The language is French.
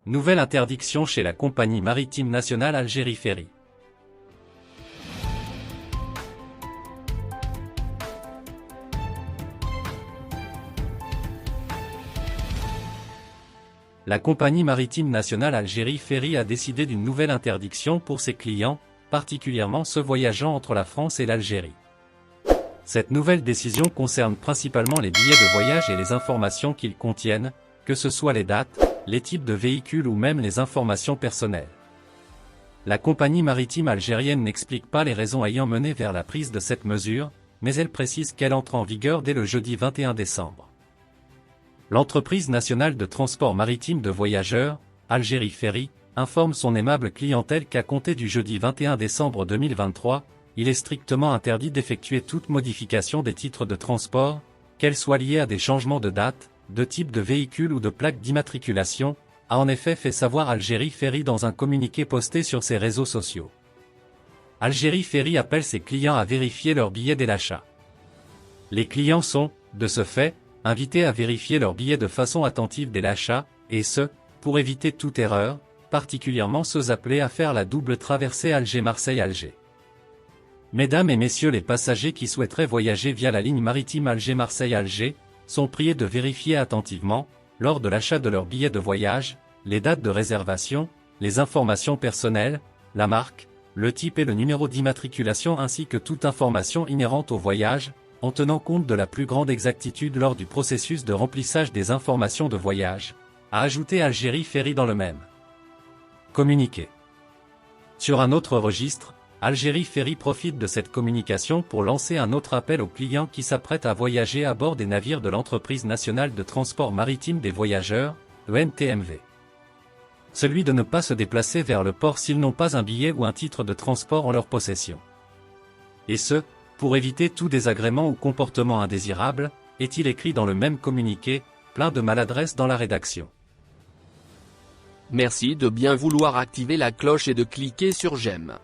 Nouvelle interdiction chez la compagnie maritime nationale Algérie Ferry. La compagnie maritime nationale Algérie Ferry a décidé d'une nouvelle interdiction pour ses clients, particulièrement ceux voyageant entre la France et l'Algérie. Cette nouvelle décision concerne principalement les billets de voyage et les informations qu'ils contiennent, que ce soit les dates, les types de véhicules ou même les informations personnelles. La compagnie maritime algérienne n'explique pas les raisons ayant mené vers la prise de cette mesure, mais elle précise qu'elle entre en vigueur dès le jeudi 21 décembre. L'entreprise nationale de transport maritime de voyageurs, Algérie Ferry, informe son aimable clientèle qu'à compter du jeudi 21 décembre 2023, il est strictement interdit d'effectuer toute modification des titres de transport, qu'elles soient liées à des changements de date, de type de véhicule ou de plaque d'immatriculation, a en effet fait savoir Algérie Ferry dans un communiqué posté sur ses réseaux sociaux. Algérie Ferry appelle ses clients à vérifier leurs billets dès l'achat. Les clients sont, de ce fait, invités à vérifier leurs billets de façon attentive dès l'achat, et ce, pour éviter toute erreur, particulièrement ceux appelés à faire la double traversée Alger-Marseille-Alger. Mesdames et messieurs les passagers qui souhaiteraient voyager via la ligne maritime Alger-Marseille-Alger, sont priés de vérifier attentivement, lors de l'achat de leur billet de voyage, les dates de réservation, les informations personnelles, la marque, le type et le numéro d'immatriculation ainsi que toute information inhérente au voyage, en tenant compte de la plus grande exactitude lors du processus de remplissage des informations de voyage, a ajouté Algérie Ferry dans le même communiqué. Sur un autre registre, Algérie Ferry profite de cette communication pour lancer un autre appel aux clients qui s'apprêtent à voyager à bord des navires de l'entreprise nationale de transport maritime des voyageurs, ENTMV. Celui de ne pas se déplacer vers le port s'ils n'ont pas un billet ou un titre de transport en leur possession. Et ce, pour éviter tout désagrément ou comportement indésirable, est-il écrit dans le même communiqué, plein de maladresse dans la rédaction. Merci de bien vouloir activer la cloche et de cliquer sur j'aime.